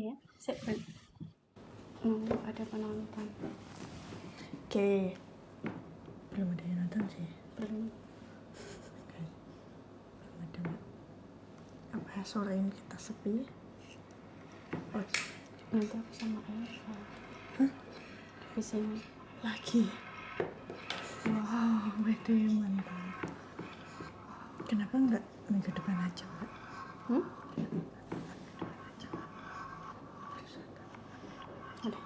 Ya, ada penonton. Oke. Belum ada yang nonton sih. Belum. Oke. Belum ada, Mbak. Apa sore ini kita sepi? Oh, Nanti aku sama Eva. Di sini. lagi. Wow, beda yang mantap. Kenapa nggak minggu depan aja, Mbak? Ada.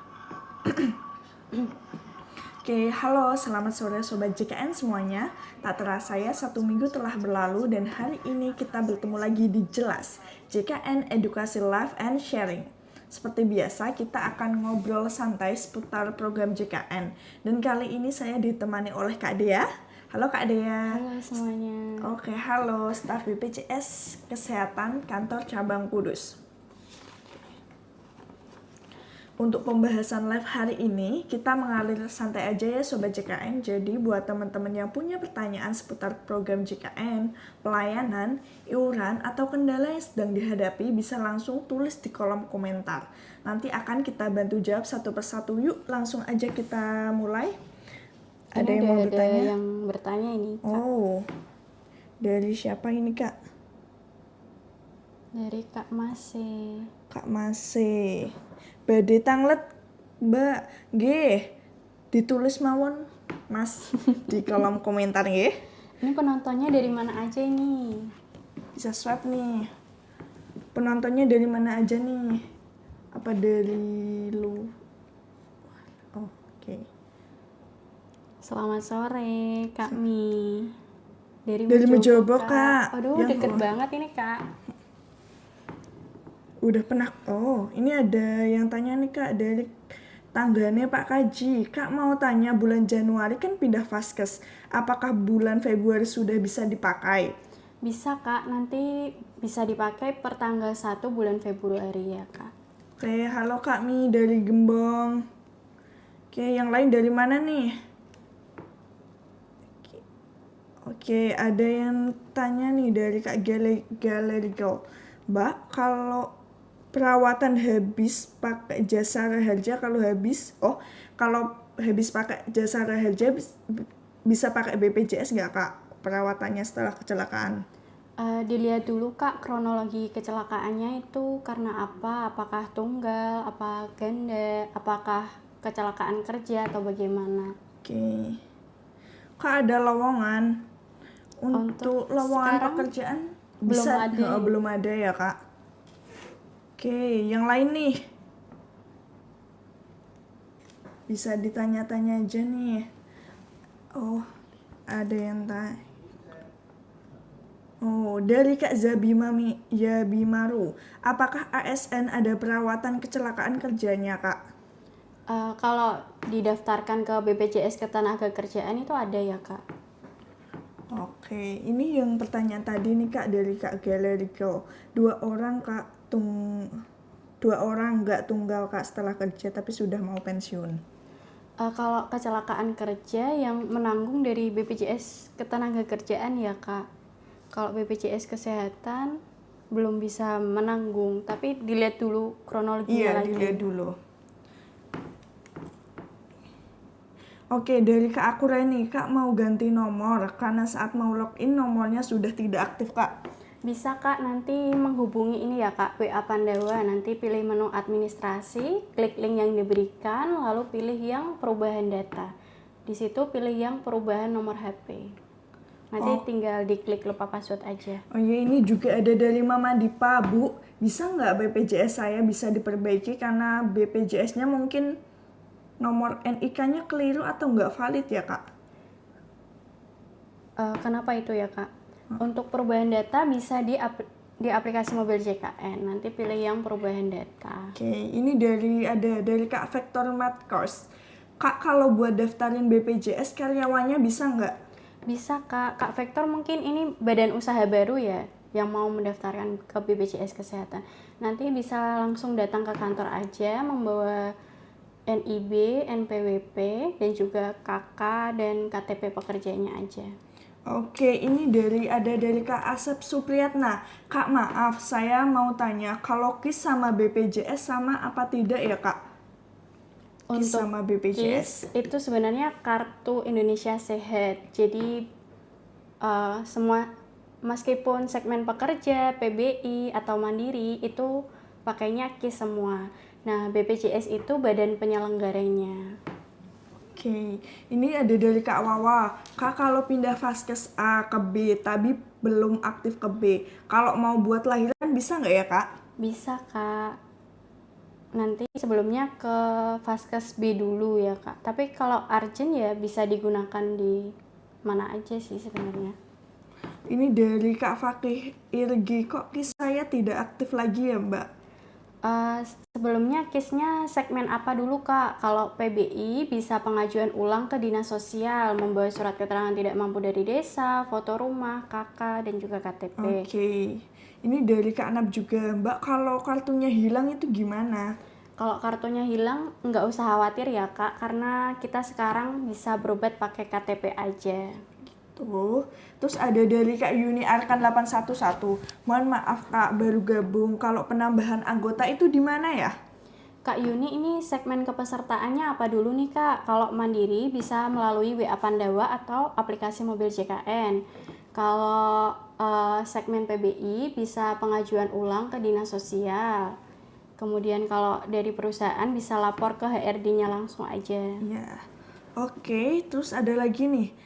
Oke, halo, selamat sore Sobat JKN semuanya. Tak terasa ya, 1 minggu telah berlalu dan hari ini kita bertemu lagi di Jelas, JKN Edukasi Live and Sharing. Seperti biasa, kita akan ngobrol santai seputar program JKN. Dan kali ini saya ditemani oleh Kak Dea. Halo Kak Dea. Halo semuanya. Oke, halo, staf BPJS Kesehatan Kantor Cabang Kudus. Untuk pembahasan live hari ini, kita mengalir santai aja ya Sobat JKN. Jadi buat teman-teman yang punya pertanyaan seputar program JKN, pelayanan, iuran, atau kendala yang sedang dihadapi bisa langsung tulis di kolom komentar. Nanti akan kita bantu jawab satu persatu. Yuk langsung aja kita mulai. Ada yang mau bertanya? Yang bertanya ini, Kak. Oh, dari siapa ini Kak? Dari Kak Mase. Kak Mase. Badhe tanglet Mbak G. Ditulis mawon Mas di kolom komentar nggih. Ini penontonnya dari mana aja ini? Bisa swipe nih. Penontonnya dari mana aja nih? Apa dari lu? Oke. Selamat sore, Kak Mi. Dari Mojobo, Kak. Aduh, Ya deket Allah. banget ini, Kak. Udah pernah. Oh, ini ada yang tanya nih Kak dari tangganya Pak Kaji. Kak mau tanya, bulan Januari kan pindah Vaskes. Apakah bulan Februari sudah bisa dipakai? Bisa, Kak. Nanti bisa dipakai per tanggal 1 bulan Februari ya, Kak. Oke, halo Kak Mi dari Gembong. Oke, yang lain dari mana nih? Oke, ada yang tanya nih dari Kak Galerigal. Mbak, kalau perawatan habis pakai jasa Raharja, kalau habis pakai jasa Raharja bisa pakai BPJS nggak Kak? Perawatannya setelah kecelakaan. Dilihat dulu Kak kronologi kecelakaannya itu karena apa, apakah tunggal, apa ganda, apakah kecelakaan kerja atau bagaimana. Oke. Kak ada lowongan untuk lowongan pekerjaan bisa belum ada ya Kak. Oke, yang lain nih bisa ditanya-tanya aja nih. Oh, ada yang tanya. Oh, dari Kak Yabimaru. Apakah ASN ada perawatan kecelakaan kerjanya, Kak? Kalau didaftarkan ke BPJS Ketenagakerjaan itu ada ya, Kak. Oke, ini yang pertanyaan tadi nih Kak dari Kak Galerico. 2 orang nggak tunggal Kak setelah kerja tapi sudah mau pensiun. Kalau kecelakaan kerja yang menanggung dari BPJS Ketenagakerjaan ya, Kak. Kalau BPJS Kesehatan belum bisa menanggung, tapi dilihat dulu kronologinya lagi. Iya, dilihat dulu. Oke, dari Kak Akura nih, Kak mau ganti nomor karena saat mau login nomornya sudah tidak aktif, Kak. Bisa Kak, nanti menghubungi ini ya Kak, WA Pandawa, nanti pilih menu administrasi, klik link yang diberikan, lalu pilih yang perubahan data. Di situ pilih yang perubahan nomor HP. Nanti tinggal diklik lupa password aja. Oh iya, ini juga ada dari Mama Dipa, Bu. Bisa nggak BPJS saya bisa diperbaiki karena BPJS-nya mungkin nomor NIK-nya keliru atau nggak valid ya, Kak? Kenapa itu ya Kak? Untuk perubahan data bisa di aplikasi mobil JKN. Nanti pilih yang perubahan data. Oke, ini dari Kak Vector Madcourse. Kak, kalau buat daftarin BPJS karyawannya bisa nggak? Bisa Kak. Kak Vector mungkin ini badan usaha baru ya yang mau mendaftarkan ke BPJS Kesehatan. Nanti bisa langsung datang ke kantor aja membawa NIB, NPWP, dan juga KK dan KTP pekerjaannya aja. Oke, ini dari Kak Asep Supriyatna. Kak, maaf, saya mau tanya, kalau KIS sama BPJS sama apa tidak ya, Kak? KIS Untuk sama BPJS. KIS itu sebenarnya kartu Indonesia Sehat. Jadi semua meskipun segmen pekerja, PBI atau Mandiri itu pakainya KIS semua. Nah, BPJS itu badan penyelenggaranya. Oke, ini ada dari Kak Wawa. Kak, kalau pindah vaskes A ke B, tapi belum aktif ke B, kalau mau buat lahiran bisa nggak ya, Kak? Bisa, Kak. Nanti sebelumnya ke Vaskes B dulu ya, Kak. Tapi kalau urgent ya bisa digunakan di mana aja sih sebenarnya. Ini dari Kak Fakih Irgi, kok KIS saya tidak aktif lagi ya, Mbak? Sebelumnya KIS-nya segmen apa dulu, Kak? Kalau PBI bisa pengajuan ulang ke Dinas Sosial, membawa surat keterangan tidak mampu dari desa, foto rumah, KK, dan juga KTP. Oke, ini dari Kak Nab juga, Mbak, kalau kartunya hilang itu gimana? Kalau kartunya hilang, nggak usah khawatir ya, Kak, karena kita sekarang bisa berobat pakai KTP aja. Tuh, terus ada dari Kak Yuni Arkan 811. Mohon maaf Kak, baru gabung. Kalau penambahan anggota itu di mana ya? Kak Yuni, ini segmen kepesertaannya apa dulu nih, Kak? Kalau mandiri bisa melalui WA Pandawa atau aplikasi mobil JKN. Kalau segmen PBI bisa pengajuan ulang ke Dinas Sosial. Kemudian kalau dari perusahaan bisa lapor ke HRD-nya langsung aja. Ya. Oke, terus ada lagi nih.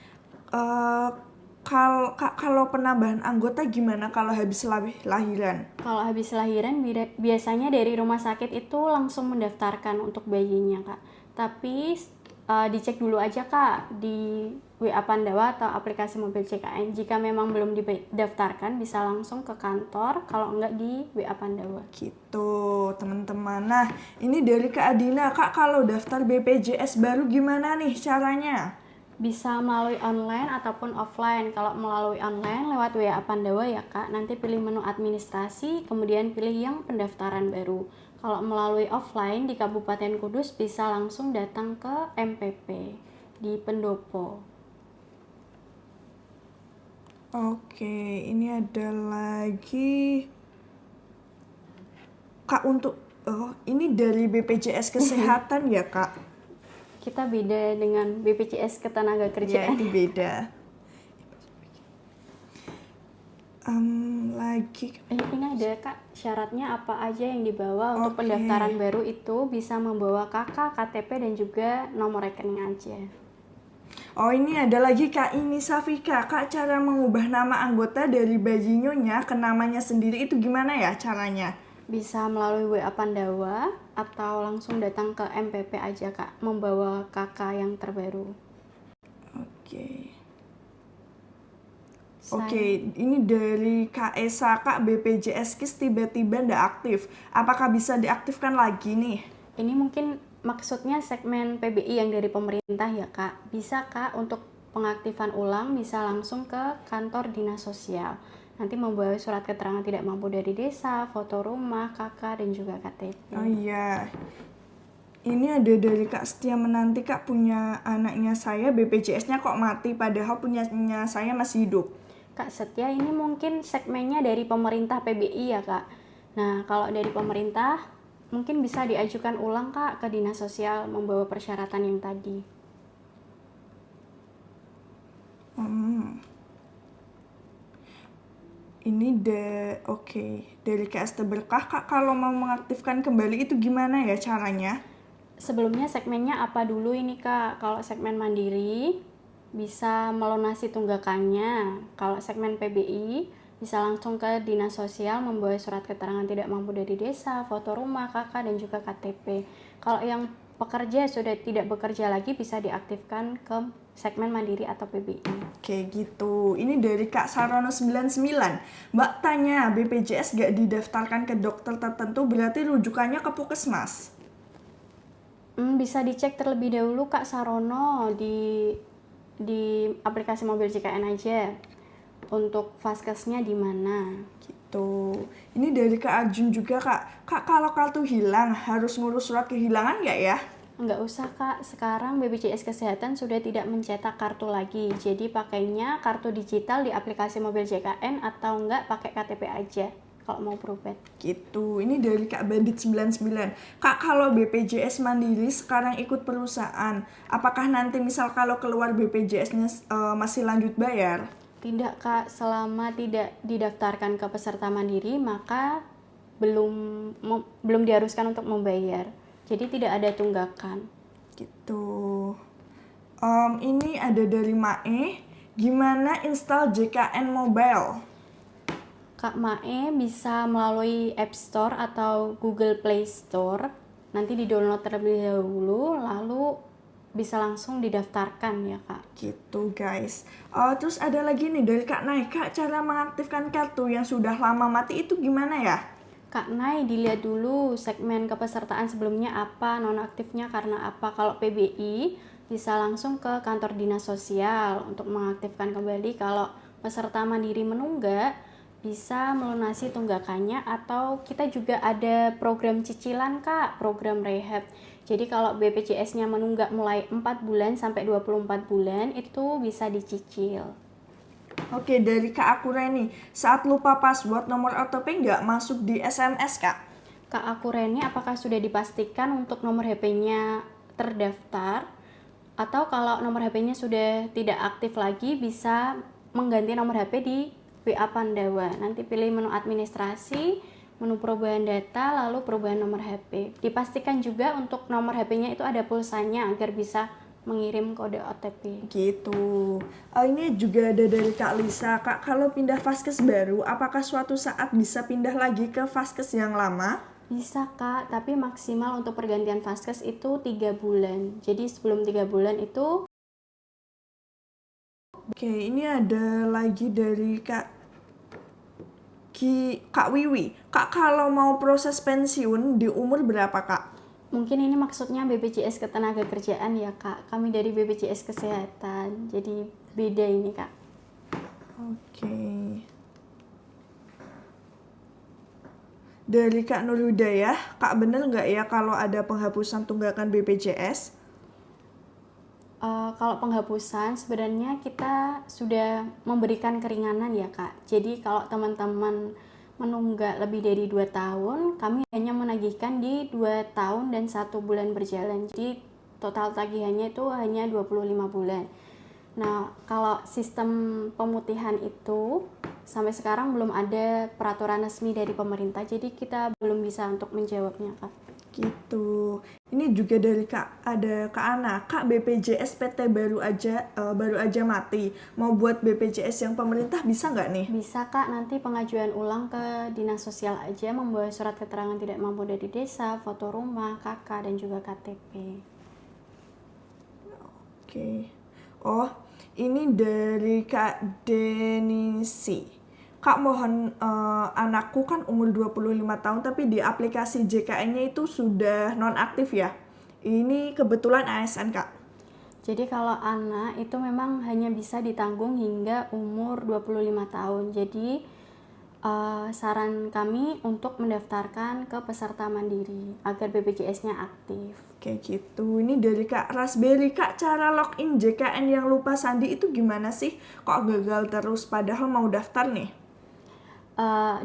Kalau penambahan anggota gimana kalau habis lahiran? Kalau habis lahiran biasanya dari rumah sakit itu langsung mendaftarkan untuk bayinya, Kak. Tapi dicek dulu aja, Kak, di WA Pandawa atau aplikasi mobil JKN. Jika memang belum didaftarkan bisa langsung ke kantor, kalau enggak di WA Pandawa. Gitu, teman-teman. Nah, ini dari Kak Adina. Kak, kalau daftar BPJS baru gimana nih caranya? Bisa melalui online ataupun offline. Kalau melalui online lewat WA Pandawa ya, Kak, nanti pilih menu administrasi, kemudian pilih yang pendaftaran baru. Kalau melalui offline di Kabupaten Kudus bisa langsung datang ke MPP di Pendopo. Oke, ini ada lagi. Kak, ini dari BPJS Kesehatan ya, Kak? Kita beda dengan BPJS Ya, Ketenaga Kerjaan. itu beda. Lagi. Ini ada, Kak, syaratnya apa aja yang dibawa untuk Oke. pendaftaran baru itu bisa membawa KK, KTP, dan juga nomor rekening aja. Oh, ini ada lagi Kak ini Safika. Kak, cara mengubah nama anggota dari Bayi Nyonya ke namanya sendiri itu gimana ya caranya? Bisa melalui WA Pandawa atau langsung datang ke MPP aja, Kak, membawa KK yang terbaru. Oke. Oke, ini dari Kak Esa, Kak, BPJS KIS tiba-tiba nggak aktif. Apakah bisa diaktifkan lagi nih? Ini mungkin maksudnya segmen PBI yang dari pemerintah ya, Kak. Bisa, Kak, untuk pengaktifan ulang bisa langsung ke kantor Dinas Sosial. Nanti membawa surat keterangan tidak mampu dari desa, foto rumah, KK, dan juga KTP. Oh iya. Ini ada dari Kak Setia Menanti, Kak, punya anaknya saya BPJS-nya kok mati padahal punyanya saya masih hidup. Kak Setia, ini mungkin segmennya dari pemerintah PBI ya, Kak. Nah, kalau dari pemerintah mungkin bisa diajukan ulang, Kak, ke Dinas Sosial membawa persyaratan yang tadi. Ini dari KST Berkah, Kak, kalau mau mengaktifkan kembali itu gimana ya caranya? Sebelumnya segmennya apa dulu ini, Kak? Kalau segmen mandiri bisa melunasi tunggakannya. Kalau segmen PBI bisa langsung ke Dinas Sosial membawa surat keterangan tidak mampu dari desa, foto rumah, KK, dan juga KTP. Kalau yang pekerja sudah tidak bekerja lagi bisa diaktifkan ke segmen mandiri atau PBI. Oke gitu. Ini dari Kak Sarono 99. Mbak tanya, BPJS gak didaftarkan ke dokter tertentu berarti rujukannya ke puskesmas? Bisa dicek terlebih dahulu, Kak Sarono, di aplikasi mobil JKN aja untuk vaskesnya di mana. Gitu. Ini dari Kak Arjun juga, Kak. Kak, kalau kartu hilang harus ngurus surat kehilangan nggak ya? Nggak usah Kak, sekarang BPJS Kesehatan sudah tidak mencetak kartu lagi. Jadi pakainya kartu digital di aplikasi mobil JKN atau enggak pakai KTP aja kalau mau berobat. Gitu, ini dari Kak Bandit 99. Kak, kalau BPJS Mandiri sekarang ikut perusahaan, apakah nanti misal kalau keluar BPJS-nya masih lanjut bayar? Tidak Kak, selama tidak didaftarkan ke peserta mandiri maka belum diharuskan untuk membayar. Jadi tidak ada tunggakan. Gitu. Ini ada dari Mae, gimana install JKN Mobile? Kak Mae bisa melalui App Store atau Google Play Store. Nanti di-download terlebih dahulu, lalu bisa langsung didaftarkan ya Kak. Gitu guys. Terus ada lagi nih dari Kak Nai, Kak, cara mengaktifkan kartu yang sudah lama mati itu gimana ya? Kak Nai, dilihat dulu segmen kepesertaan sebelumnya apa, nonaktifnya karena apa. Kalau PBI bisa langsung ke kantor dinas sosial untuk mengaktifkan kembali. Kalau peserta mandiri menunggak, bisa melunasi tunggakannya, atau kita juga ada program cicilan Kak, program rehab. Jadi kalau BPJS-nya menunggak mulai 4 bulan sampai 24 bulan itu bisa dicicil. Oke, dari Kak Akure nih, saat lupa password nomor OTP nggak masuk di SMS, Kak? Kak Akureni, apakah sudah dipastikan untuk nomor HP-nya terdaftar? Atau kalau nomor HP-nya sudah tidak aktif lagi, bisa mengganti nomor HP di WA Pandawa. Nanti pilih menu administrasi, menu perubahan data, lalu perubahan nomor HP. Dipastikan juga untuk nomor HP-nya itu ada pulsanya agar bisa mengirim kode OTP. Gitu. Ini juga ada dari Kak Lisa. Kak, kalau pindah vaskes baru, apakah suatu saat bisa pindah lagi ke vaskes yang lama? Bisa Kak, tapi maksimal untuk pergantian vaskes itu 3 bulan. Jadi sebelum 3 bulan itu. Oke, ini ada lagi dari Kak Wiwi. Kak, kalau mau proses pensiun di umur berapa, Kak? Mungkin ini maksudnya BPJS Ketenagakerjaan ya Kak. Kami dari BPJS Kesehatan, jadi beda ini Kak. Oke. Dari Kak Nurhuda ya, Kak, bener nggak ya kalau ada penghapusan tunggakan BPJS? Kalau penghapusan sebenarnya kita sudah memberikan keringanan ya Kak. Jadi kalau teman-teman menunggak lebih dari 2 tahun, kami hanya menagihkan di 2 tahun dan 1 bulan berjalan. Jadi total tagihannya itu hanya 25 bulan. Nah, kalau sistem pemutihan itu sampai sekarang belum ada peraturan resmi dari pemerintah, jadi kita belum bisa untuk menjawabnya Kak. Gitu. Ini juga dari ada Kak Ana. Kak, BPJS PT baru aja mati. Mau buat BPJS yang pemerintah bisa nggak nih? Bisa Kak, nanti pengajuan ulang ke dinas sosial aja, membawa surat keterangan tidak mampu dari desa, foto rumah, KK, dan juga KTP. Oke. Oh, ini dari Kak Denisi. Kak, mohon, anakku kan umur 25 tahun tapi di aplikasi JKN-nya itu sudah nonaktif ya. Ini kebetulan ASN, Kak. Jadi kalau anak itu memang hanya bisa ditanggung hingga umur 25 tahun. Jadi saran kami untuk mendaftarkan ke peserta mandiri agar BPJS-nya aktif. Kayak gitu. Ini dari Kak Raspberry. Kak, cara login JKN yang lupa sandi itu gimana sih? Kok gagal terus padahal mau daftar nih?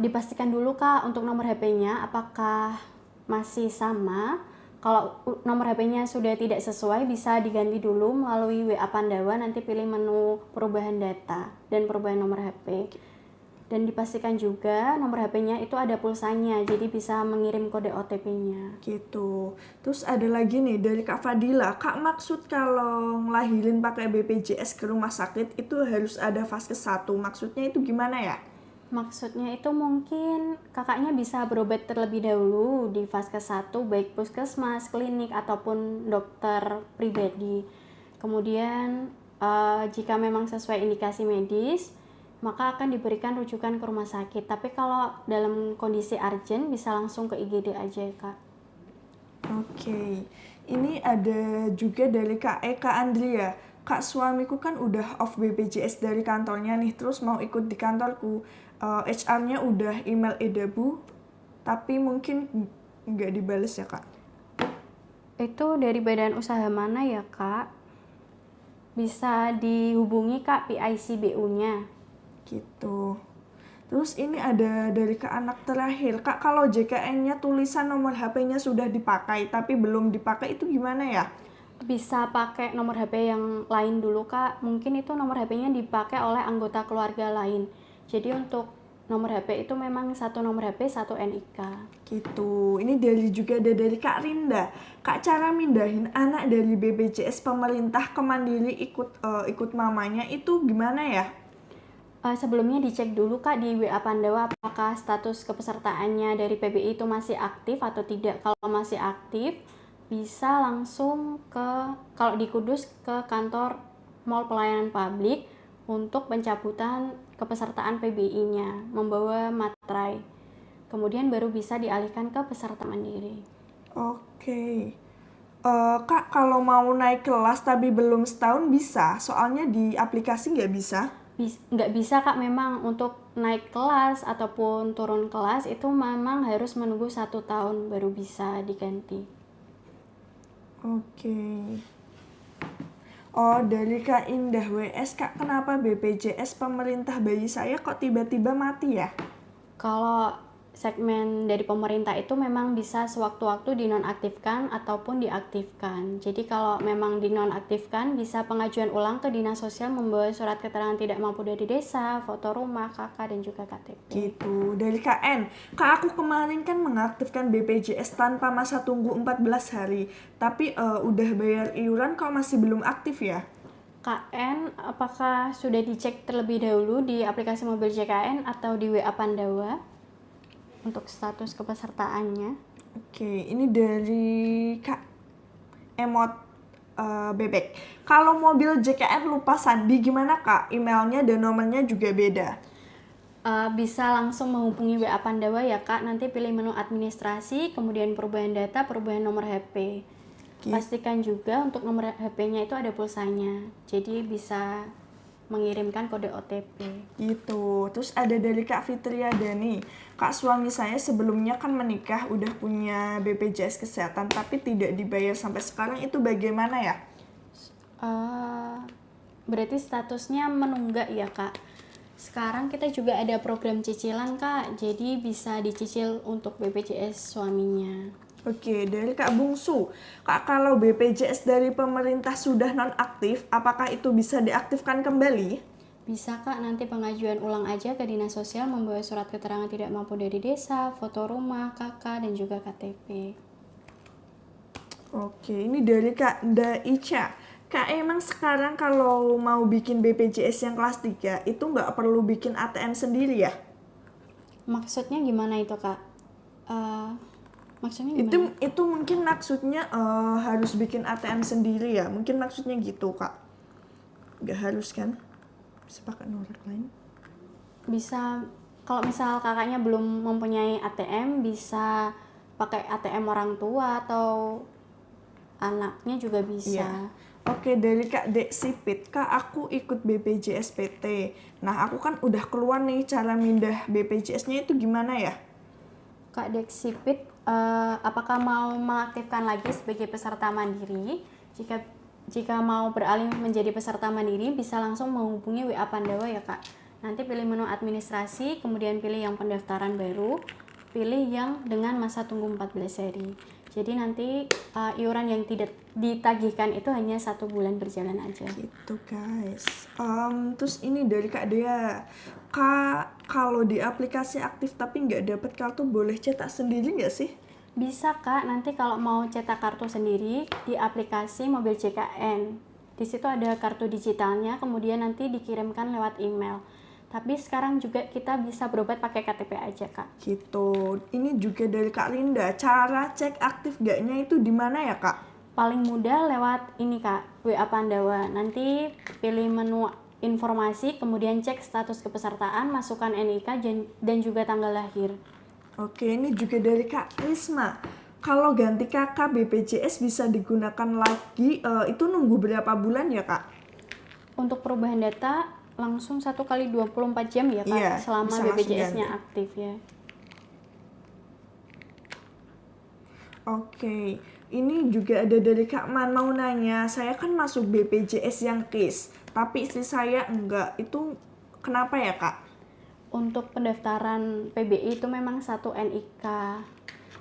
Dipastikan dulu Kak untuk nomor HP-nya apakah masih sama. Kalau nomor HP-nya sudah tidak sesuai, bisa diganti dulu melalui WA Pandawa, nanti pilih menu perubahan data dan perubahan nomor HP. Dan dipastikan juga nomor HP-nya itu ada pulsanya, jadi bisa mengirim kode OTP-nya. Gitu. Terus ada lagi nih dari Kak Fadila. Kak, maksud kalau ngelahirin pakai BPJS ke rumah sakit itu harus ada vaskes 1. Maksudnya itu gimana ya? Maksudnya itu mungkin kakaknya bisa berobat terlebih dahulu di vaskes 1, baik puskesmas, klinik, ataupun dokter pribadi. Kemudian jika memang sesuai indikasi medis, maka akan diberikan rujukan ke rumah sakit. Tapi kalau dalam kondisi urgent bisa langsung ke IGD aja Kak. Oke. Ini ada juga dari Kak Eka Andrea. Kak, suamiku kan udah off BPJS dari kantornya nih, terus mau ikut di kantorku. HR-nya udah email Edabu, tapi mungkin nggak dibales ya Kak. Itu dari badan usaha mana ya, Kak? Bisa dihubungi Kak PICBU-nya. Gitu. Terus ini ada dari ke anak terakhir. Kak, kalau JKN-nya tulisan nomor HP-nya sudah dipakai tapi belum dipakai itu gimana ya? Bisa pakai nomor HP yang lain dulu Kak. Mungkin itu nomor HP-nya dipakai oleh anggota keluarga lain. Jadi untuk nomor HP itu memang satu nomor HP, satu NIK. Gitu. Ini juga ada dari Kak Rinda. Kak, cara mindahin anak dari BPJS pemerintah ke Mandiri ikut mamanya itu gimana ya? Sebelumnya dicek dulu Kak di WA Pandawa apakah status kepesertaannya dari PBI itu masih aktif atau tidak. Kalau masih aktif, bisa langsung kalau di Kudus ke kantor Mall Pelayanan Publik untuk pencabutan kepesertaan PBI-nya, membawa materai. Kemudian baru bisa dialihkan ke peserta mandiri. Oke. Kak, kalau mau naik kelas tapi belum setahun bisa? Soalnya di aplikasi nggak bisa. Nggak bisa Kak, memang untuk naik kelas ataupun turun kelas itu memang harus menunggu 1 tahun baru bisa diganti. Oke. Oh, dari Kak Indah WS, Kak, kenapa BPJS pemerintah bayi saya kok tiba-tiba mati ya? Kalau segmen dari pemerintah itu memang bisa sewaktu-waktu dinonaktifkan ataupun diaktifkan. Jadi kalau memang dinonaktifkan bisa pengajuan ulang ke Dinas Sosial membawa surat keterangan tidak mampu dari desa, foto rumah, KK, dan juga KTP. Gitu. Dari KN, Kak, aku kemarin kan mengaktifkan BPJS tanpa masa tunggu 14 hari. Tapi udah bayar iuran kok masih belum aktif ya? KN, apakah sudah dicek terlebih dahulu di aplikasi mobil JKN atau di WA Pandawa untuk status kepesertaannya? Oke, ini dari Kak Emot Bebek. Kalau mobil JKN lupa sandi gimana Kak? Emailnya dan nomornya juga beda. Bisa langsung menghubungi WA Pandawa ya Kak, nanti pilih menu administrasi, kemudian perubahan data, perubahan nomor HP. Pastikan juga untuk nomor HP-nya itu ada pulsanya, jadi bisa mengirimkan kode OTP. Gitu. Terus ada dari Kak Fitria Dani. Kak, suami saya sebelumnya kan menikah, udah punya BPJS Kesehatan, tapi tidak dibayar sampai sekarang, itu bagaimana ya? Berarti statusnya menunggak ya Kak. Sekarang kita juga ada program cicilan Kak, jadi bisa dicicil untuk BPJS suaminya. Oke, dari Kak Bungsu. Kak, kalau BPJS dari pemerintah sudah nonaktif, apakah itu bisa diaktifkan kembali? Bisa Kak, nanti pengajuan ulang aja ke Dinas Sosial membawa surat keterangan tidak mampu dari desa, foto rumah, KK, dan juga KTP. Oke, ini dari Kak Daica. Kak, emang sekarang kalau mau bikin BPJS yang kelas 3, itu nggak perlu bikin ATM sendiri ya? Maksudnya gimana itu Kak? Maksudnya gimana? Itu mungkin maksudnya harus bikin ATM sendiri ya? Mungkin maksudnya gitu, Kak. Nggak harus kan? Bisa pakai nomor lain? Bisa, kalau misal kakaknya belum mempunyai ATM, bisa pakai ATM orang tua atau anaknya juga bisa. Iya. Oke, dari Kak Dek Sipit. Kak, aku ikut BPJS PT. Nah, aku kan udah keluar nih cara mindah BPJS-nya itu gimana ya? Kak Deksipit, apakah mau mengaktifkan lagi sebagai peserta mandiri? Jika mau beralih menjadi peserta mandiri, bisa langsung menghubungi WA Pandawa ya Kak. Nanti pilih menu administrasi, kemudian pilih yang pendaftaran baru, pilih yang dengan masa tunggu 14 hari. Jadi nanti iuran yang tidak ditagihkan itu hanya 1 bulan berjalan aja. Gitu guys. Terus ini dari Kak Dea. Kak, kalau di aplikasi aktif tapi nggak dapet kartu, boleh cetak sendiri nggak sih? Bisa Kak, nanti kalau mau cetak kartu sendiri di aplikasi mobil JKN. Di situ ada kartu digitalnya, kemudian nanti dikirimkan lewat email. Tapi sekarang juga kita bisa berobat pakai KTP aja Kak. Gitu. Ini juga dari Kak Linda. Cara cek aktif gaknya itu di mana ya Kak? Paling mudah lewat ini Kak, WA Pandawa. Nanti pilih menu informasi, kemudian cek status kepesertaan, masukkan NIK dan juga tanggal lahir. Oke, ini juga dari Kak Risma. Kalau ganti kakak BPJS bisa digunakan lagi, itu nunggu berapa bulan ya Kak? Untuk perubahan data langsung 1 kali 24 jam ya Kak, Iya, selama bisa langsung BPJS-nya ganti. aktif ya. Oke, ini juga ada dari Kak Man mau nanya, saya kan masuk BPJS yang KIS, tapi istri saya enggak. Itu kenapa ya Kak? Untuk pendaftaran PBI itu memang satu NIK,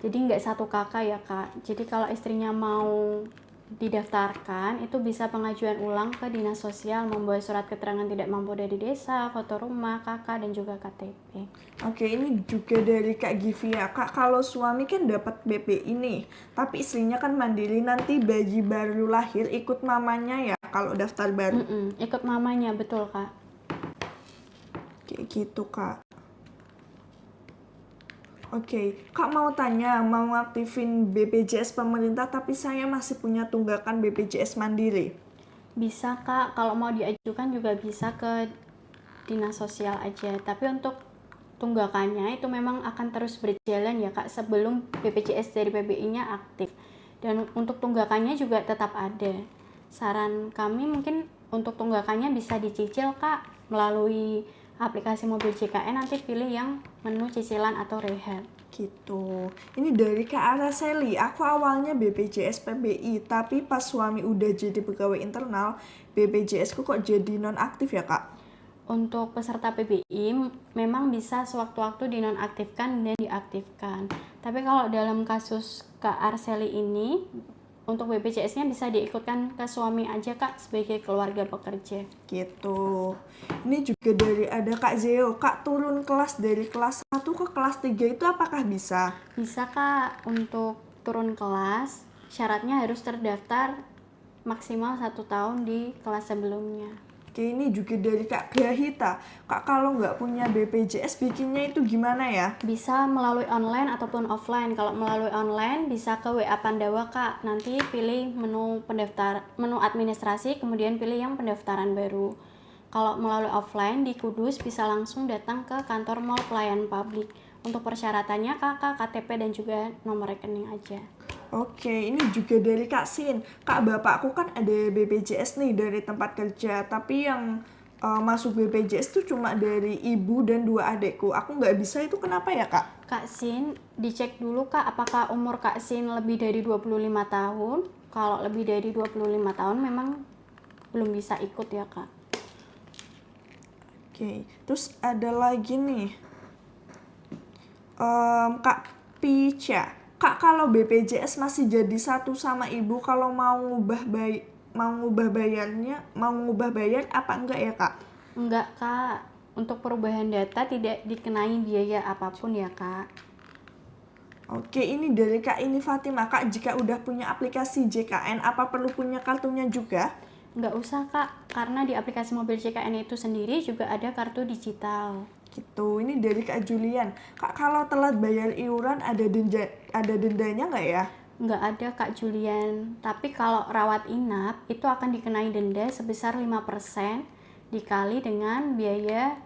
jadi nggak satu kakak ya kak. Jadi kalau istrinya mau didaftarkan itu bisa pengajuan ulang ke dinas sosial, membawa surat keterangan tidak mampu dari desa, foto rumah kakak, dan juga KTP. Oke, ini juga dari Kak Givia. Kak, kalau suami kan dapat BPI nih, tapi istrinya kan mandiri, nanti bayi baru lahir ikut mamanya ya kalau daftar baru. Ikut mamanya, betul kak. Kayak gitu Kak. Oke, Kak mau tanya, mau aktifin BPJS pemerintah tapi saya masih punya tunggakan BPJS Mandiri. Bisa kak, kalau mau diajukan juga bisa ke dinas sosial aja. Tapi untuk tunggakannya itu memang akan terus berjalan ya kak sebelum BPJS dari PBI-nya aktif. Dan untuk tunggakannya juga tetap ada. Saran kami mungkin untuk tunggakannya bisa dicicil kak melalui aplikasi mobil JKN, nanti pilih yang menu cicilan atau rehab. Gitu. Ini dari Kak Araseli. Aku awalnya BPJS PBI, tapi pas suami udah jadi pegawai internal, BPJS ku kok jadi nonaktif ya Kak? Untuk peserta PBI memang bisa sewaktu-waktu dinonaktifkan dan diaktifkan. Tapi kalau dalam kasus Kak Arseli ini, untuk BPJS-nya bisa diikutkan ke suami aja kak sebagai keluarga pekerja. Gitu. Ini juga dari ada Kak Zeo. Kak turun kelas dari kelas 1 ke kelas 3 itu apakah bisa? Bisa kak, untuk turun kelas syaratnya harus terdaftar maksimal 1 tahun di kelas sebelumnya. Oke, ini juga dari Kak Grahita. Kak, kalau nggak punya BPJS bikinnya itu gimana ya? Bisa melalui online ataupun offline. Kalau melalui online bisa ke WA Pandawa kak. Nanti pilih menu administrasi, kemudian pilih yang pendaftaran baru. Kalau melalui offline di Kudus bisa langsung datang ke kantor Mall Pelayanan Publik. Untuk persyaratannya kakak, KTP, dan juga nomor rekening aja. Oke, ini juga dari Kak Sin. Kak, bapakku kan ada BPJS nih dari tempat kerja, tapi yang masuk BPJS tuh cuma dari ibu dan 2 adekku. Aku nggak bisa, itu kenapa ya Kak? Kak Sin, dicek dulu kak apakah umur Kak Sin lebih dari 25 tahun. Kalau lebih dari 25 tahun memang belum bisa ikut ya kak. Oke, terus ada lagi nih. Kak Pica. Kak, kalau BPJS masih jadi satu sama ibu, kalau mau ngubah bayar apa enggak ya Kak? Enggak kak, untuk perubahan data tidak dikenai biaya apapun ya kak. Oke, ini dari Kak ini Fatima. Kak, jika udah punya aplikasi JKN, apa perlu punya kartunya juga? Enggak usah kak, karena di aplikasi mobil JKN itu sendiri juga ada kartu digital. Gitu, ini dari Kak Julian. Kak, kalau telat bayar iuran ada dendanya nggak ya? Nggak ada Kak Julian, tapi kalau rawat inap itu akan dikenai denda sebesar 5% dikali dengan biaya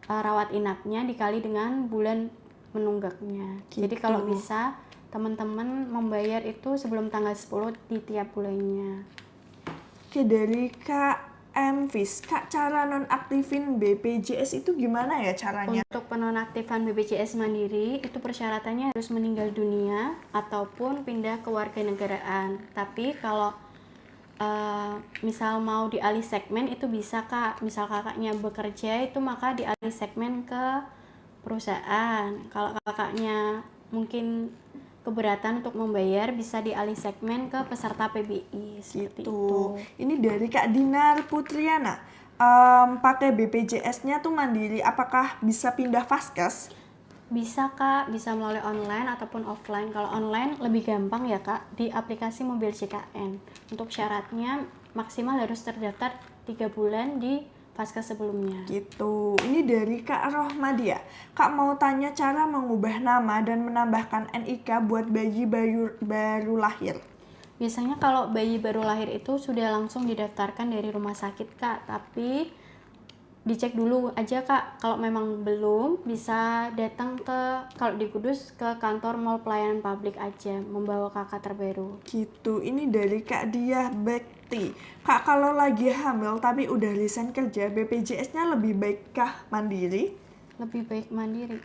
rawat inapnya dikali dengan bulan menunggaknya. Gitu. Jadi kalau bisa teman-teman membayar itu sebelum tanggal 10 di tiap bulannya. Oke, dari Kak Emvis. Kak, cara nonaktifin BPJS itu gimana ya caranya? Untuk penonaktifan BPJS Mandiri itu persyaratannya harus meninggal dunia ataupun pindah ke warganegaraan. Tapi kalau misal mau dialih segmen itu bisa kak. Misal kakaknya bekerja itu maka dialih segmen ke perusahaan. Kalau kakaknya mungkin keberatan untuk membayar bisa dialih segmen ke peserta PBI seperti itu. Ini dari Kak Dinar Putriana. Pakai BPJS-nya tuh mandiri, apakah bisa pindah Vaskes? Bisa kak, bisa melalui online ataupun offline. Kalau online lebih gampang ya kak, di aplikasi mobil JKN. Untuk syaratnya maksimal harus terdaftar 3 bulan di Vaskes sebelumnya. Gitu. Ini dari Kak Rohmadia. Kak mau tanya cara mengubah nama dan menambahkan NIK buat bayi baru lahir. Biasanya kalau bayi baru lahir itu sudah langsung didaftarkan dari rumah sakit kak, tapi dicek dulu aja kak. Kalau memang belum, bisa datang kalau di Kudus ke kantor Mall Pelayanan Publik aja membawa kakak terbaru. Gitu. Ini dari Kak Diah Bekti. Kak, kalau lagi hamil tapi udah resign kerja, BPJS-nya lebih baikkah mandiri? Lebih baik mandiri.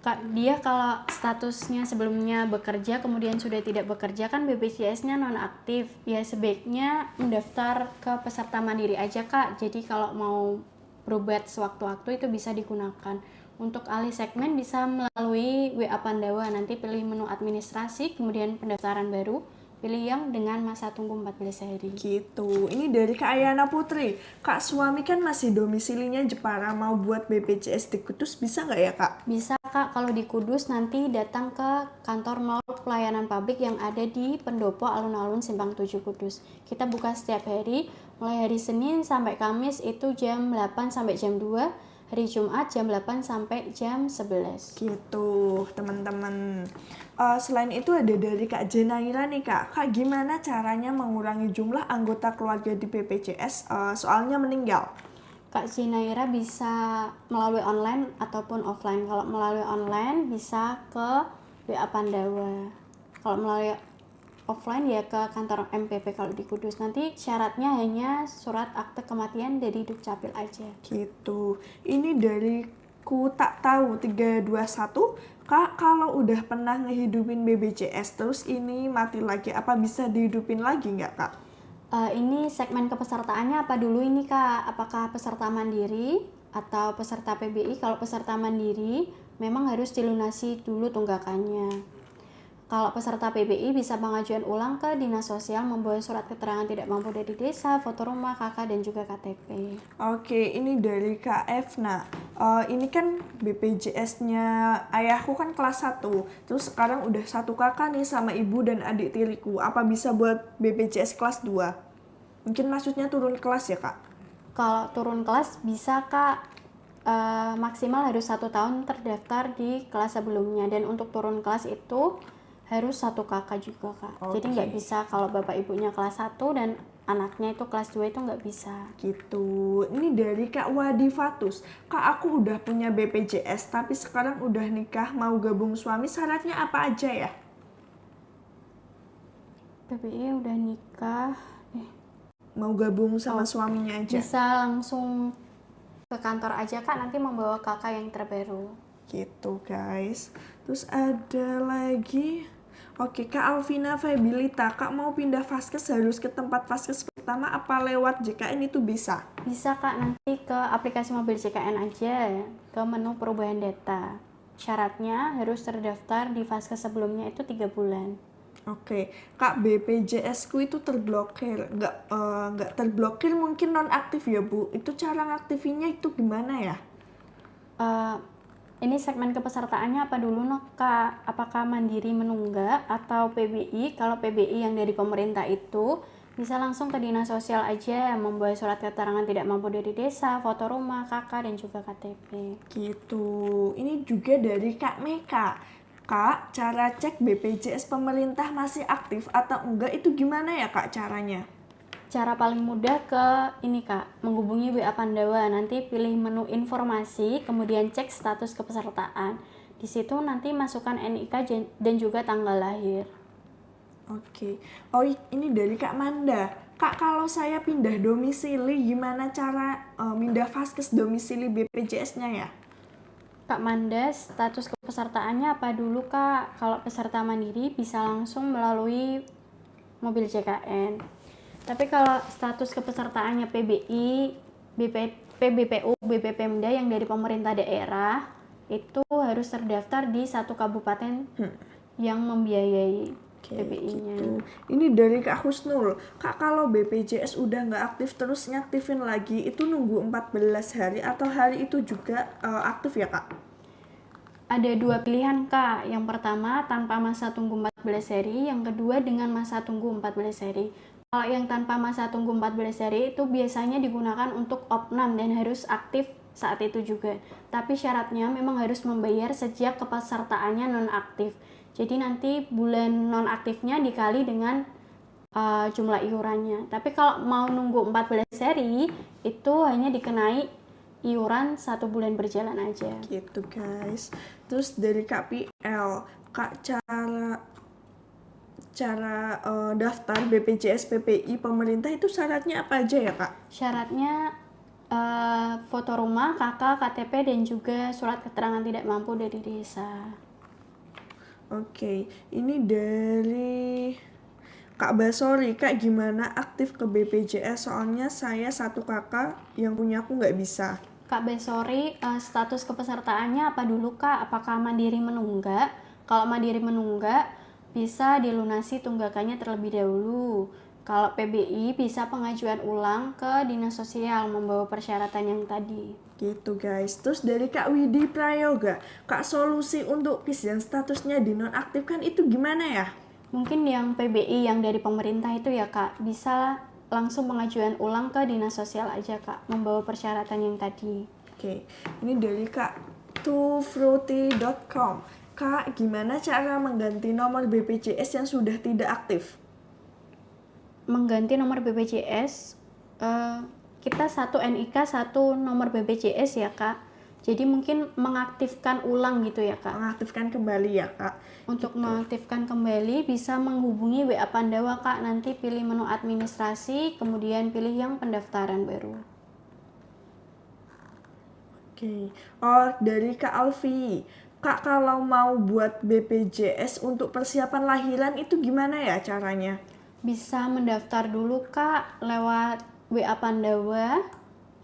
Kak, dia kalau statusnya sebelumnya bekerja kemudian sudah tidak bekerja kan BPJS-nya nonaktif. Ya sebaiknya mendaftar ke peserta mandiri aja Kak. Jadi kalau mau berobat sewaktu-waktu itu bisa digunakan. Untuk alih segmen bisa melalui WA Pandawa. Nanti pilih menu administrasi, kemudian pendaftaran baru. Pilih yang dengan masa tunggu 14 hari. Gitu. Ini dari Kak Ayana Putri. Kak, suami kan masih domisilinya Jepara, mau buat BPJS di Kudus, bisa nggak ya Kak? Bisa Kak, kalau di Kudus nanti datang ke kantor nol pelayanan publik yang ada di Pendopo Alun-Alun Simpang 7 Kudus. Kita buka setiap hari, mulai hari Senin sampai Kamis itu jam 8 sampai jam 2, hari Jumat jam 8 sampai jam 11. Gitu, teman-teman. Selain itu ada dari Kak Jenaira nih Kak. Kak, gimana caranya mengurangi jumlah anggota keluarga di BPJS soalnya meninggal? Kak Zinaira bisa melalui online ataupun offline. Kalau melalui online bisa ke WA Pandawa. Kalau melalui offline ya ke kantor MPP kalau di Kudus. Nanti syaratnya hanya surat akte kematian dari Dukcapil aja. Gitu. Ini dari ku tak tahu 321. Kak, kalau udah pernah ngehidupin BPJS terus ini mati lagi, apa bisa dihidupin lagi nggak Kak? Ini segmen kepesertaannya apa dulu ini Kak? Apakah peserta mandiri atau peserta PBI? Kalau peserta mandiri memang harus dilunasi dulu tunggakannya. Kalau peserta PBI bisa pengajuan ulang ke Dinas Sosial membawa surat keterangan tidak mampu dari desa, foto rumah, KK, dan juga KTP. Oke, ini dari Kak Efna. Ini kan BPJS-nya ayahku kan kelas 1. Terus sekarang udah satu kakak nih sama ibu dan adik tiriku. Apa bisa buat BPJS kelas 2? Mungkin maksudnya turun kelas ya Kak? Kalau turun kelas bisa Kak, maksimal harus 1 tahun terdaftar di kelas sebelumnya. Dan untuk turun kelas itu harus 1 kakak juga Kak. Jadi nggak bisa kalau bapak ibunya kelas 1 dan anaknya itu kelas 2 itu nggak bisa. Gitu. Ini dari Kak Wadifatus. Kak, aku udah punya BPJS tapi sekarang udah nikah mau gabung suami, syaratnya apa aja ya? PBI udah nikah, Mau gabung sama suaminya aja? bisa langsung ke kantor aja Kak, nanti membawa kakak yang terbaru. Gitu guys. Terus ada lagi. Oke, Kak Alvina Febilita, Kak mau pindah vaskes harus ke tempat vaskes pertama apa lewat JKN itu bisa? Bisa Kak, nanti ke aplikasi mobil JKN aja, ke menu perubahan data. Syaratnya harus terdaftar di vaskes sebelumnya itu 3 bulan. Oke, Kak BPJS ku itu terblokir, nggak terblokir mungkin nonaktif ya Bu. Itu cara ngaktifinnya itu gimana ya? Ini segmen kepesertaannya apa dulu Kak? Apakah mandiri menunggak atau PBI? Kalau PBI yang dari pemerintah itu bisa langsung ke Dinas Sosial aja, membawa surat keterangan tidak mampu dari desa, foto rumah, KK, dan juga KTP. Gitu. Ini juga dari Kak Meka. Kak, cara cek BPJS pemerintah masih aktif atau enggak itu gimana ya Kak caranya? Cara paling mudah ke ini Kak, menghubungi WA Pandawa, nanti pilih menu informasi, kemudian cek status kepesertaan. Di situ nanti masukkan NIK dan juga tanggal lahir. Oke. Oh, ini dari Kak Manda. Kak, kalau saya pindah domisili, gimana cara pindah vaskes domisili BPJS-nya ya? Kak Manda, status kepesertaannya apa dulu Kak? Kalau peserta mandiri bisa langsung melalui mobil JKN. Tapi kalau status kepesertaannya PBI, PBPU, BPPMda yang dari pemerintah daerah, itu harus terdaftar di satu kabupaten yang membiayai PBI-nya. Gitu. Ini dari Kak Husnul. Kak, kalau BPJS udah nggak aktif terus ngaktifin lagi, itu nunggu 14 hari atau hari itu juga aktif ya Kak? Ada 2 pilihan Kak. Yang pertama tanpa masa tunggu 14 hari, yang kedua dengan masa tunggu 14 hari. Kalau yang tanpa masa tunggu 14 hari itu biasanya digunakan untuk opnam dan harus aktif saat itu juga. Tapi syaratnya memang harus membayar sejak kepesertaannya nonaktif. Jadi nanti bulan nonaktifnya dikali dengan jumlah iurannya. Tapi kalau mau nunggu 14 hari itu hanya dikenai iuran 1 bulan berjalan aja. Gitu guys. Terus dari Kak PL, Kak cara daftar BPJS PPI pemerintah itu syaratnya apa aja ya Kak? Syaratnya Foto rumah, KK, KTP, dan juga surat keterangan tidak mampu dari desa. Oke, ini dari Kak Basori. Kak, gimana aktif ke BPJS? Soalnya saya satu kakak yang punya aku nggak bisa. Kak Besori, status kepesertaannya apa dulu Kak? Apakah mandiri menunggak? Kalau mandiri menunggak, bisa dilunasi tunggakannya terlebih dahulu. Kalau PBI, bisa pengajuan ulang ke Dinas Sosial membawa persyaratan yang tadi. Gitu guys. Terus dari Kak Widi Prayoga, Kak, solusi untuk KIS yang statusnya dinonaktifkan itu gimana ya? Mungkin yang PBI yang dari pemerintah itu ya Kak, bisa langsung pengajuan ulang ke Dinas Sosial aja Kak, membawa persyaratan yang tadi. Oke, ini dari Kak tufruity.com. Kak, gimana cara mengganti nomor BPJS yang sudah tidak aktif? Mengganti nomor BPJS, kita satu NIK, satu nomor BPJS ya Kak. Jadi mungkin mengaktifkan ulang gitu ya Kak. Mengaktifkan kembali ya Kak. Untuk mengaktifkan kembali bisa menghubungi WA Pandawa Kak. Nanti pilih menu administrasi, kemudian pilih yang pendaftaran baru. Oke. Oh, dari Kak Alfi. Kak, kalau mau buat BPJS untuk persiapan lahiran itu gimana ya caranya? Bisa mendaftar dulu Kak lewat WA Pandawa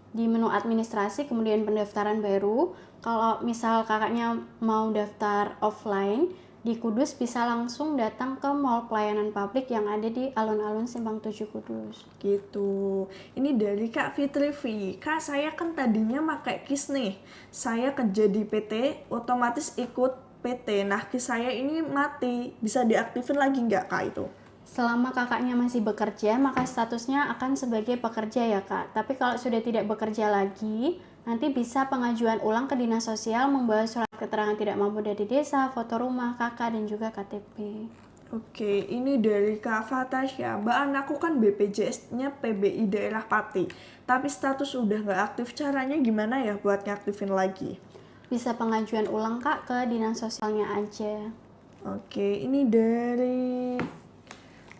di menu administrasi, kemudian pendaftaran baru. Kalau misal kakaknya mau daftar offline di Kudus, bisa langsung datang ke Mall Pelayanan Publik yang ada di Alun-Alun Simpang 7 Kudus. Gitu. Ini dari Kak Fitri V. Kak, saya kan tadinya pakai KIS nih. Saya kerja di PT, otomatis ikut PT. Nah, KIS saya ini mati. Bisa diaktifin lagi nggak Kak itu? Selama kakaknya masih bekerja, maka statusnya akan sebagai pekerja ya Kak. Tapi kalau sudah tidak bekerja lagi, nanti bisa pengajuan ulang ke Dinas Sosial membawa surat keterangan tidak mampu dari desa, foto rumah, KK, dan juga KTP. Oke, ini dari Kak Fatasya. Mbak, anakku kan BPJS-nya PBI daerah Pati. Tapi status udah nggak aktif, caranya gimana ya buat ngaktifin lagi? Bisa pengajuan ulang Kak ke Dinas Sosialnya aja. Oke, ini dari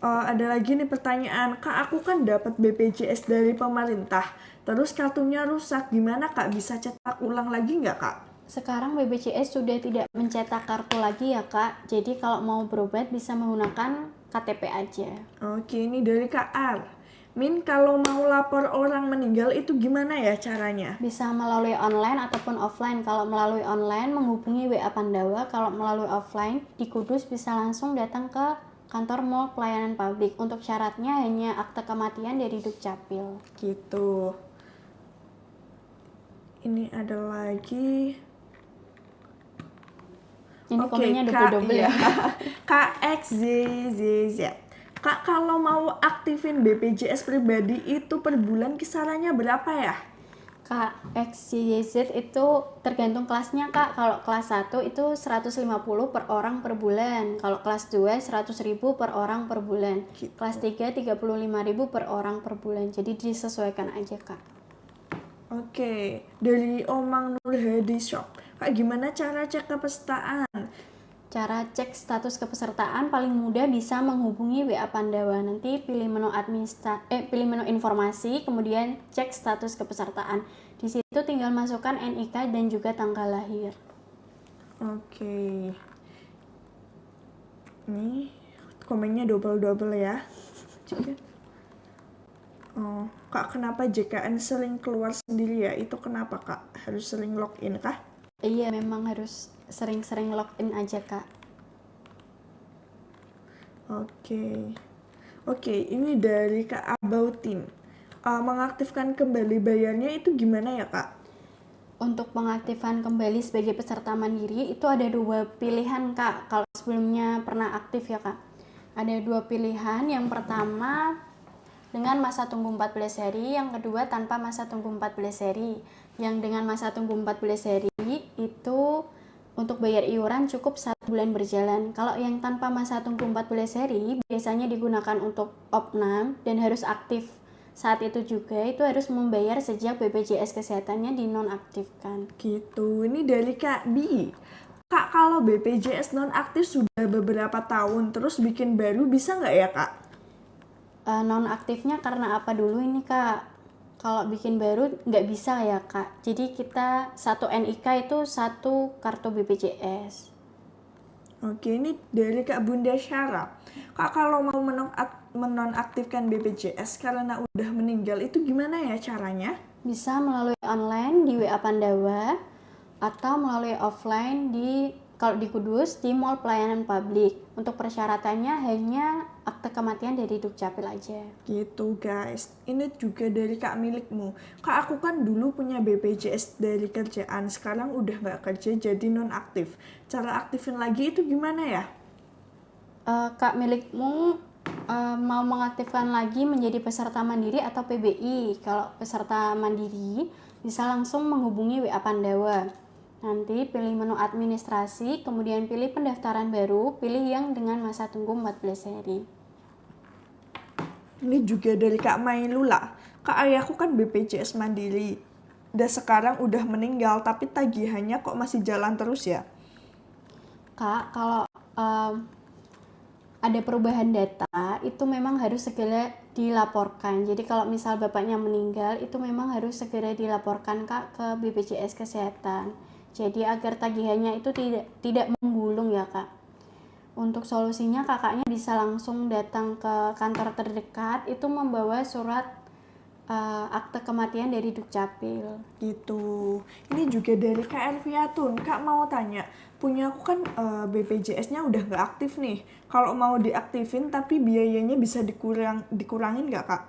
ada lagi nih pertanyaan. Kak, aku kan dapat BPJS dari pemerintah. Terus kartunya rusak. Gimana Kak? Bisa cetak ulang lagi nggak Kak? Sekarang BPJS sudah tidak mencetak kartu lagi ya Kak. Jadi kalau mau berobat bisa menggunakan KTP aja. Oke, ini dari Kak R. Min, kalau mau lapor orang meninggal itu gimana ya caranya? Bisa melalui online ataupun offline. Kalau melalui online menghubungi WA Pandawa. Kalau melalui offline di Kudus bisa langsung datang ke kantor Mall Pelayanan Publik. Untuk syaratnya hanya akte kematian dari Dukcapil. Gitu. Ini ada lagi. Ini Oke, komennya Kak, double-double ya. KXZZZ. Kak, kalau mau aktifin BPJS pribadi itu per bulan kisarannya berapa ya? Kak, XYZ itu tergantung kelasnya Kak. Kalau kelas 1 itu 150 per orang per bulan. Kalau kelas 2 100.000 per orang per bulan. Gitu. Kelas 3 35.000 per orang per bulan. Jadi disesuaikan aja Kak. Oke, dari Omang Nur Hadi Shop. Kak, gimana cara cek kepesertaan? Cara cek status kepesertaan paling mudah bisa menghubungi WA Pandawa. Nanti pilih menu pilih menu informasi, kemudian cek status kepesertaan. Di situ tinggal masukkan NIK dan juga tanggal lahir. Oke. Ini komennya double-double ya. Juga. Oh, Kak, kenapa JKN sering keluar sendiri ya? Itu kenapa Kak? Harus sering login kah? Iya, memang harus sering-sering login aja Kak. Oke, ini dari Kak Abautin. Mengaktifkan kembali bayarnya itu gimana ya Kak? Untuk pengaktifan kembali sebagai peserta mandiri itu ada dua pilihan Kak. Kalau sebelumnya pernah aktif ya Kak. Ada dua pilihan. Yang pertama dengan masa tunggu 14 hari, yang kedua tanpa masa tunggu 14 hari. Yang dengan masa tunggu 14 hari itu untuk bayar iuran cukup 1 bulan berjalan. Kalau yang tanpa masa tunggu 14 hari biasanya digunakan untuk opnam dan harus aktif. Saat itu juga itu harus membayar sejak BPJS kesehatannya dinonaktifkan. Gitu, ini dari Kak Bi. Kak, kalau BPJS nonaktif sudah beberapa tahun terus bikin baru bisa nggak ya Kak? Nonaktifnya karena apa dulu ini Kak? Kalau bikin baru nggak bisa ya Kak. Jadi kita satu NIK itu satu kartu BPJS. Oke, ini dari Kak Bunda Syara. Kak, kalau mau menonaktifkan BPJS karena udah meninggal itu gimana ya caranya? Bisa melalui online di WA Pandawa atau melalui offline kalau di Kudus di Mall Pelayanan Publik. Untuk persyaratannya hanya akte kematian dari Dukcapil aja. Gitu guys, ini juga dari Kak milikmu. Kak, aku kan dulu punya BPJS dari kerjaan, sekarang udah nggak kerja jadi nonaktif. Cara aktifin lagi itu gimana ya? Kak milikmu mau mengaktifkan lagi menjadi peserta mandiri atau PBI. Kalau peserta mandiri bisa langsung menghubungi WA Pandawa. Nanti pilih menu administrasi, kemudian pilih pendaftaran baru, pilih yang dengan masa tunggu 14 hari. Ini juga dari Kak Mailula. Kak, ayahku kan BPJS Mandiri. Dan sekarang udah meninggal, tapi tagihannya kok masih jalan terus ya? Kak, kalau ada perubahan data, itu memang harus segera dilaporkan. Jadi kalau misal bapaknya meninggal, itu memang harus segera dilaporkan Kak ke BPJS Kesehatan. Jadi agar tagihannya itu tidak menggulung ya Kak. Untuk solusinya kakaknya bisa langsung datang ke kantor terdekat, itu membawa surat akte kematian dari Dukcapil. Gitu. Ini juga dari Kak Elviatun. Kak mau tanya, punya aku kan BPJS-nya udah nggak aktif nih. Kalau mau diaktifin tapi biayanya bisa dikurangin nggak Kak?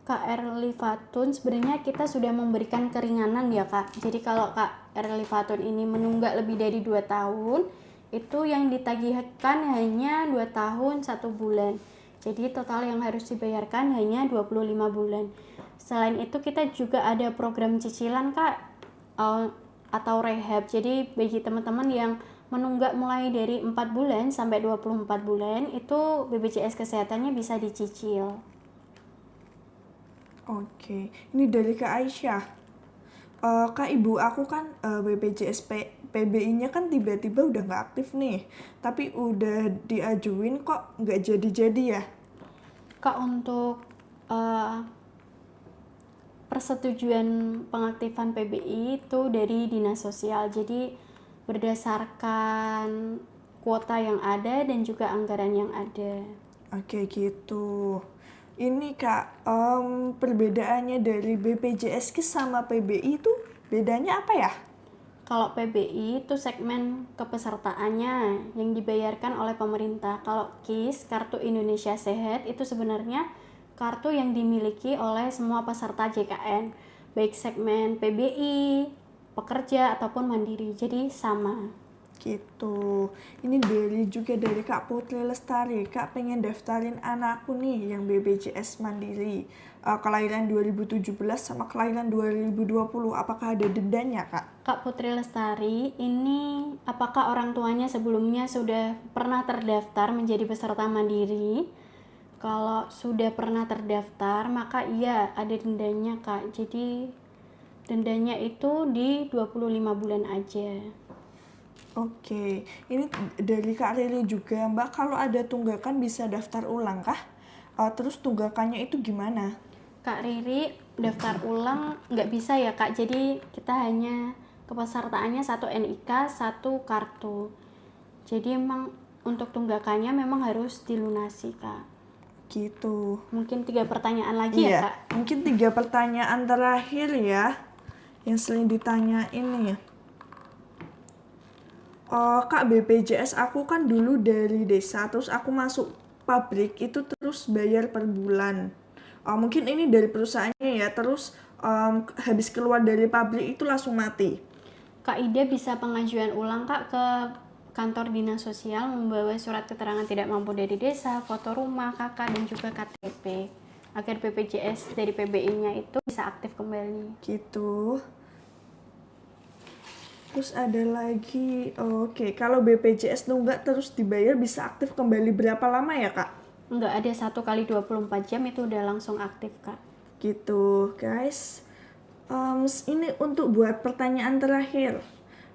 Kak Erli Fatun, sebenarnya kita sudah memberikan keringanan ya Kak. Jadi kalau Kak Erli Fatun ini menunggak lebih dari 2 tahun, itu yang ditagihkan hanya 2 tahun 1 bulan. Jadi total yang harus dibayarkan hanya 25 bulan. Selain itu kita juga ada program cicilan Kak, atau rehab. Jadi bagi teman-teman yang menunggak mulai dari 4 bulan sampai 24 bulan, itu BPJS kesehatannya bisa dicicil. Oke, ini dari Kak Aisyah. Kak, ibu aku kan BPJS PBI-nya kan tiba-tiba udah nggak aktif nih. Tapi udah diajuin kok nggak jadi-jadi ya? Kak, untuk persetujuan pengaktifan PBI itu dari Dinas Sosial. Jadi berdasarkan kuota yang ada dan juga anggaran yang ada. Oke gitu. Ini Kak, perbedaannya dari BPJS sama PBI itu bedanya apa ya? Kalau PBI itu segmen kepesertaannya yang dibayarkan oleh pemerintah. Kalau KIS, Kartu Indonesia Sehat, itu sebenarnya kartu yang dimiliki oleh semua peserta JKN, baik segmen PBI, pekerja ataupun mandiri. Jadi sama. Gitu. Ini juga dari Kak Putri Lestari. Kak pengen daftarin anakku nih yang BPJS Mandiri. Kelahiran 2017 sama kelahiran 2020. Apakah ada dendanya Kak? Kak Putri Lestari, ini apakah orang tuanya sebelumnya sudah pernah terdaftar menjadi peserta mandiri? Kalau sudah pernah terdaftar, maka iya ada dendanya Kak. Jadi dendanya itu di 25 bulan aja. Oke, ini dari Kak Riri juga, Mbak, kalau ada tunggakan bisa daftar ulang kah? Terus tunggakannya itu gimana? Kak Riri, daftar ulang nggak bisa ya Kak. Jadi kita hanya kepesertaannya satu NIK, satu kartu. Jadi emang untuk tunggakannya memang harus dilunasi Kak. Gitu. Mungkin 3 pertanyaan lagi ya Kak? Mungkin 3 pertanyaan terakhir ya, yang sering ditanyain nih. Kak, BPJS aku kan dulu dari desa, terus aku masuk pabrik itu terus bayar per bulan. Mungkin ini dari perusahaannya ya, terus habis keluar dari pabrik itu langsung mati. Kak Ida bisa pengajuan ulang Kak ke kantor dinas sosial membawa surat keterangan tidak mampu dari desa, foto rumah kakak dan juga KTP agar BPJS dari PBI-nya itu bisa aktif kembali. Gitu. Terus ada lagi, oke, kalau BPJS nunggak terus dibayar bisa aktif kembali berapa lama ya Kak? Enggak ada 1 kali 24 jam itu udah langsung aktif Kak. Gitu guys. Ini untuk buat pertanyaan terakhir.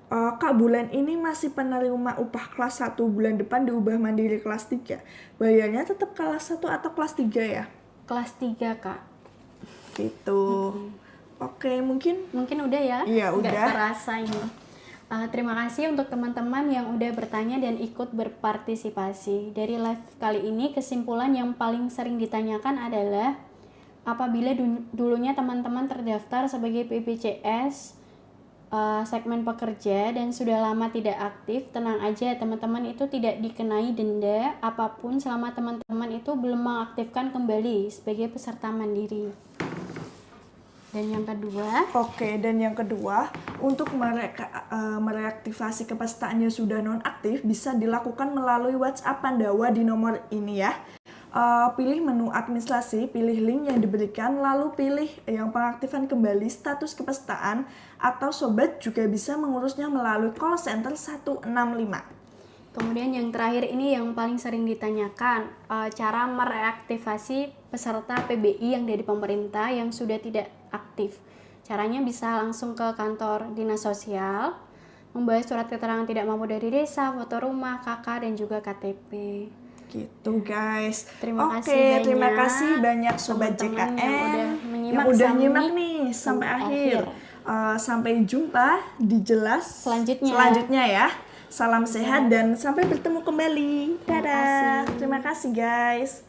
Kak, bulan ini masih penerima upah kelas 1, bulan depan diubah mandiri kelas 3. Bayarnya tetap kelas 1 atau kelas 3 ya? Kelas 3 Kak. Gitu. Oke, mungkin udah ya. Iya, Nggak udah. terasa ini. Terima kasih untuk teman-teman yang udah bertanya dan ikut berpartisipasi. Dari live kali ini, kesimpulan yang paling sering ditanyakan adalah apabila dulunya teman-teman terdaftar sebagai PPCS segmen pekerja dan sudah lama tidak aktif, tenang aja, teman-teman itu tidak dikenai denda apapun selama teman-teman itu belum mengaktifkan kembali sebagai peserta mandiri. Dan yang kedua, dan yang kedua, untuk mereaktivasi kepesertaannya sudah nonaktif bisa dilakukan melalui WhatsApp Pandawa di nomor ini ya. Pilih menu administrasi, pilih link yang diberikan, lalu pilih yang pengaktifan kembali status kepesertaan, atau sobat juga bisa mengurusnya melalui call center 165. kemudian yang terakhir ini yang paling sering ditanyakan, cara mereaktivasi peserta PBI yang dari pemerintah yang sudah tidak aktif. Caranya bisa langsung ke kantor dinas sosial, membawa surat keterangan tidak mampu dari desa, foto rumah, KK, dan juga KTP. Gitu guys. Terima kasih banyak Sobat teman-teman JKN yang udah nyimak nih sampai akhir. Sampai jumpa di Jelas selanjutnya ya. Salam sehat dan sampai bertemu kembali. Dadah. Terima kasih guys.